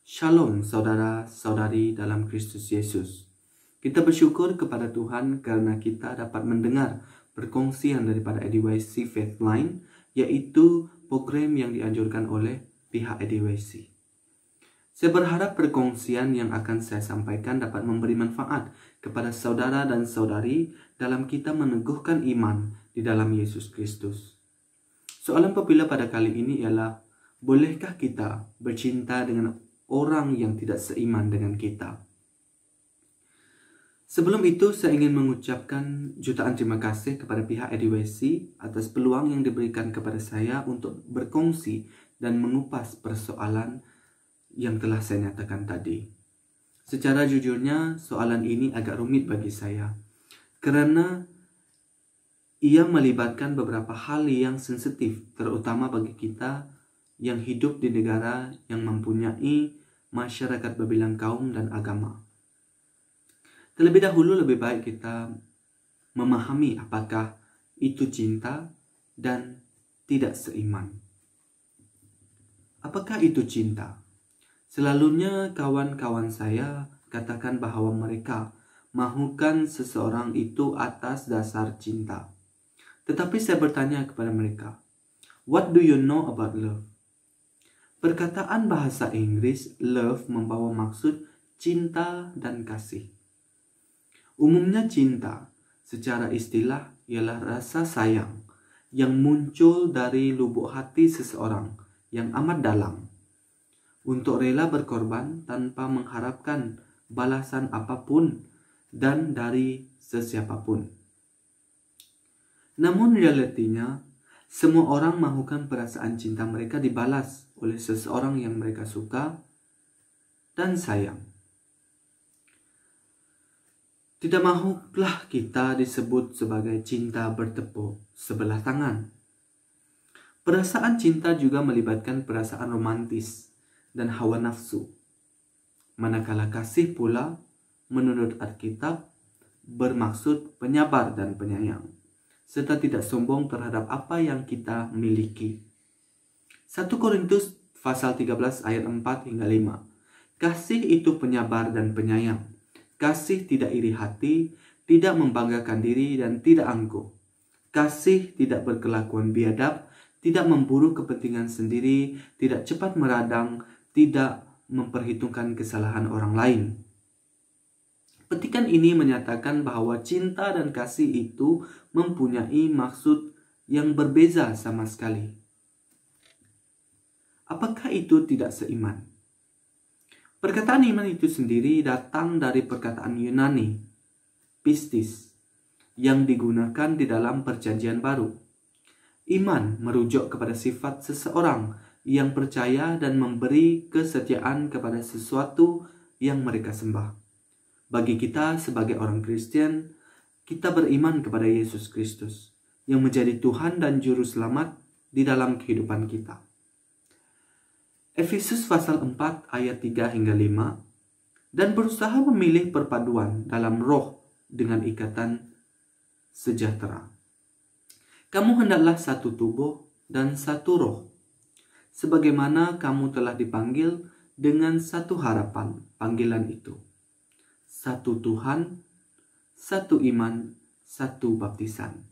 Shalom saudara-saudari dalam Kristus Yesus. Kita bersyukur kepada Tuhan karena kita dapat mendengar perkongsian daripada EDYC Faith Line, yaitu program yang dianjurkan oleh pihak EDYC. Saya berharap perkongsian yang akan saya sampaikan dapat memberi manfaat kepada saudara dan saudari dalam kita meneguhkan iman di dalam Yesus Kristus. Soalan populer pada kali ini ialah, bolehkah kita bercinta dengan orang yang tidak seiman dengan kita? Sebelum itu, saya ingin mengucapkan jutaan terima kasih kepada pihak EDYC atas peluang yang diberikan kepada saya untuk berkongsi dan mengupas persoalan yang telah saya nyatakan tadi. Secara jujurnya, soalan ini agak rumit bagi saya, karena ia melibatkan beberapa hal yang sensitif, terutama bagi kita yang hidup di negara yang mempunyai masyarakat berbilang kaum dan agama. Terlebih dahulu lebih baik kita memahami apakah itu cinta dan tidak seiman. Apakah itu cinta? Selalunya kawan-kawan saya katakan bahwa mereka mahukan seseorang itu atas dasar cinta. Tetapi saya bertanya kepada mereka, what do you know about love? Perkataan bahasa Inggris love membawa maksud cinta dan kasih. Umumnya cinta secara istilah ialah rasa sayang yang muncul dari lubuk hati seseorang yang amat dalam untuk rela berkorban tanpa mengharapkan balasan apapun dan dari sesiapapun. Namun realitinya, semua orang mahukan perasaan cinta mereka dibalas oleh seseorang yang mereka suka dan sayang. Tidak mahulah kita disebut sebagai cinta bertepuk sebelah tangan. Perasaan cinta juga melibatkan perasaan romantis dan hawa nafsu. Manakala kasih pula, menurut Alkitab, bermaksud penyabar dan penyayang, serta tidak sombong terhadap apa yang kita miliki. 1 Korintus pasal 13 ayat 4 hingga 5. Kasih itu penyabar dan penyayang. Kasih tidak iri hati, tidak membanggakan diri dan tidak angkuh. Kasih tidak berkelakuan biadab, tidak memburu kepentingan sendiri, tidak cepat meradang, tidak memperhitungkan kesalahan orang lain. Petikan ini menyatakan bahwa cinta dan kasih itu mempunyai maksud yang berbeza sama sekali. Apakah itu tidak seiman? Perkataan iman itu sendiri datang dari perkataan Yunani, pistis, yang digunakan di dalam Perjanjian Baru. Iman merujuk kepada sifat seseorang yang percaya dan memberi kesetiaan kepada sesuatu yang mereka sembah. Bagi kita sebagai orang Kristen, kita beriman kepada Yesus Kristus yang menjadi Tuhan dan Juru Selamat di dalam kehidupan kita. Efesus pasal 4 ayat 3 hingga 5, dan berusaha memilih perpaduan dalam roh dengan ikatan sejahtera. Kamu hendaklah satu tubuh dan satu roh, sebagaimana kamu telah dipanggil dengan satu harapan panggilan itu. Satu Tuhan, satu iman, satu baptisan.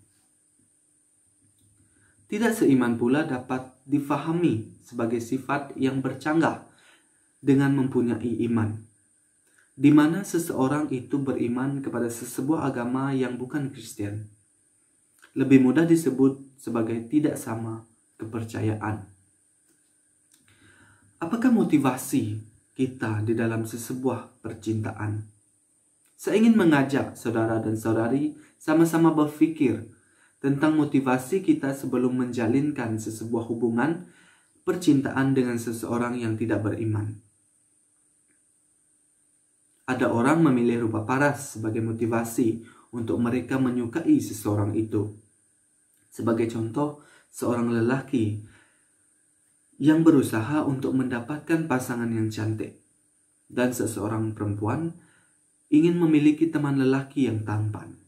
Tidak seiman pula dapat difahami sebagai sifat yang bercanggah dengan mempunyai iman, di mana seseorang itu beriman kepada sesebuah agama yang bukan Kristen. Lebih mudah disebut sebagai tidak sama kepercayaan. Apakah motivasi kita di dalam sesebuah percintaan? Saya ingin mengajak saudara dan saudari sama-sama berpikir tentang motivasi kita sebelum menjalinkan sesebuah hubungan percintaan dengan seseorang yang tidak beriman. Ada orang memilih rupa paras sebagai motivasi untuk mereka menyukai seseorang itu. Sebagai contoh, seorang lelaki yang berusaha untuk mendapatkan pasangan yang cantik, dan seseorang perempuan ingin memiliki teman lelaki yang tampan.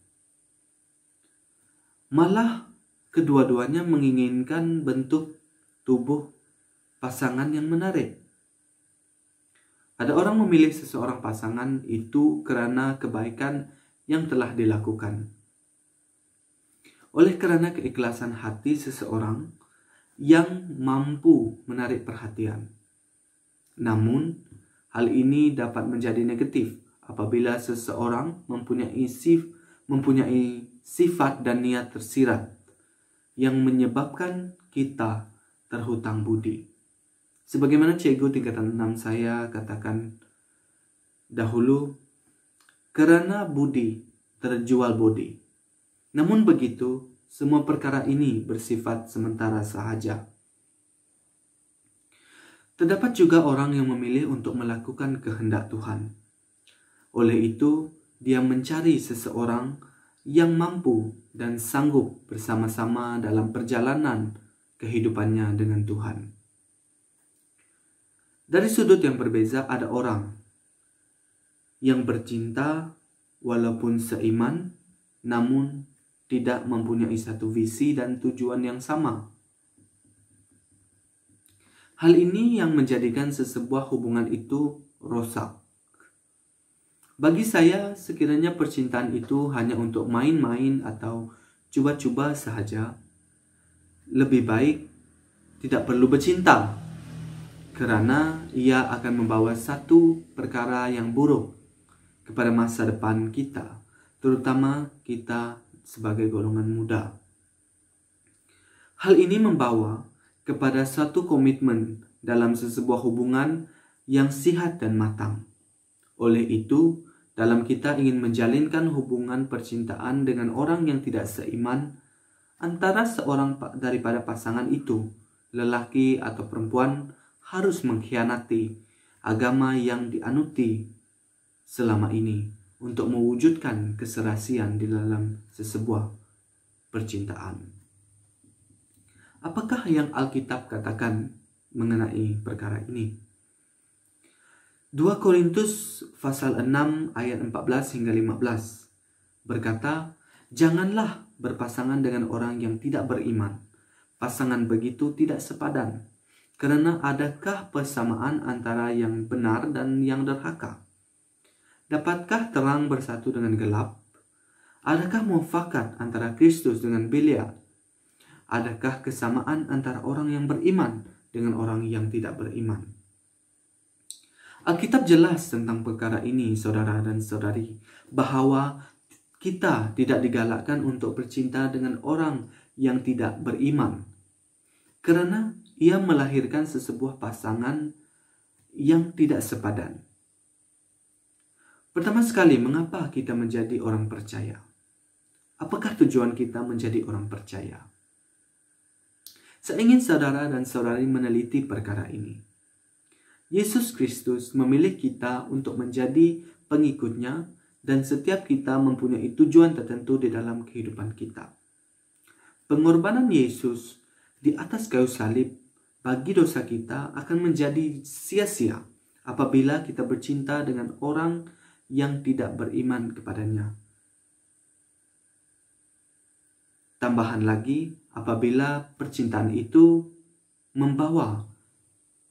Malah kedua-duanya menginginkan bentuk tubuh pasangan yang menarik. Ada orang memilih seseorang pasangan itu karena kebaikan yang telah dilakukan. Oleh karena keikhlasan hati seseorang yang mampu menarik perhatian. Namun, hal ini dapat menjadi negatif apabila seseorang mempunyai sifat dan niat tersirat yang menyebabkan kita terhutang budi. Sebagaimana cikgu tingkatan 6 saya katakan dahulu, karena budi terjual bodi. Namun begitu, semua perkara ini bersifat sementara sahaja. Terdapat juga orang yang memilih untuk melakukan kehendak Tuhan. Oleh itu, dia mencari seseorang yang mampu dan sanggup bersama-sama dalam perjalanan kehidupannya dengan Tuhan. Dari sudut yang berbeza, ada orang yang bercinta walaupun seiman, namun tidak mempunyai satu visi dan tujuan yang sama. Hal ini yang menjadikan sebuah hubungan itu rosak. Bagi saya, sekiranya percintaan itu hanya untuk main-main atau coba-coba sahaja, lebih baik tidak perlu bercinta, karena ia akan membawa satu perkara yang buruk kepada masa depan kita, terutama kita sebagai golongan muda. Hal ini membawa kepada suatu komitmen dalam sebuah hubungan yang sihat dan matang. Oleh itu, dalam kita ingin menjalinkan hubungan percintaan dengan orang yang tidak seiman, antara seorang daripada pasangan itu, lelaki atau perempuan, harus mengkhianati agama yang dianuti selama ini untuk mewujudkan keserasian di dalam sesebuah percintaan. Apakah yang Alkitab katakan mengenai perkara ini? 2 Korintus pasal 6 ayat 14 hingga 15 berkata, "Janganlah berpasangan dengan orang yang tidak beriman. Pasangan begitu tidak sepadan. Karena adakah persamaan antara yang benar dan yang derhaka? Dapatkah terang bersatu dengan gelap? Adakah mufakat antara Kristus dengan Belial? Adakah kesamaan antara orang yang beriman dengan orang yang tidak beriman?" Alkitab jelas tentang perkara ini, saudara dan saudari, bahwa kita tidak digalakkan untuk bercinta dengan orang yang tidak beriman, karena ia melahirkan sesebuah pasangan yang tidak sepadan. Pertama sekali, mengapa kita menjadi orang percaya? Apakah tujuan kita menjadi orang percaya? Saya ingin saudara dan saudari meneliti perkara ini. Yesus Kristus memilih kita untuk menjadi pengikutnya, dan setiap kita mempunyai tujuan tertentu di dalam kehidupan kita. Pengorbanan Yesus di atas kayu salib bagi dosa kita akan menjadi sia-sia apabila kita bercinta dengan orang yang tidak beriman kepadanya. Tambahan lagi, apabila percintaan itu membawa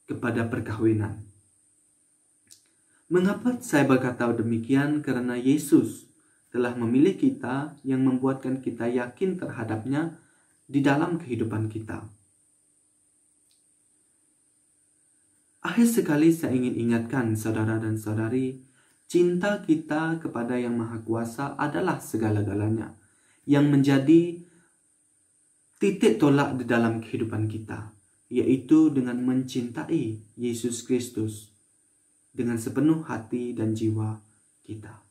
kepada perkawinan. Mengapa saya berkata demikian? Karena Yesus telah memilih kita yang membuatkan kita yakin terhadapnya di dalam kehidupan kita. Akhir sekali saya ingin ingatkan saudara dan saudari, cinta kita kepada Yang Maha Kuasa adalah segala-galanya yang menjadi titik tolak di dalam kehidupan kita, yaitu dengan mencintai Yesus Kristus dengan sepenuh hati dan jiwa kita.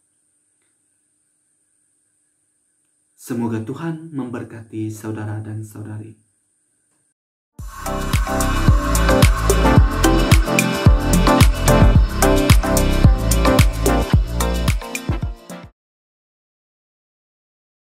Semoga Tuhan memberkati saudara dan saudari.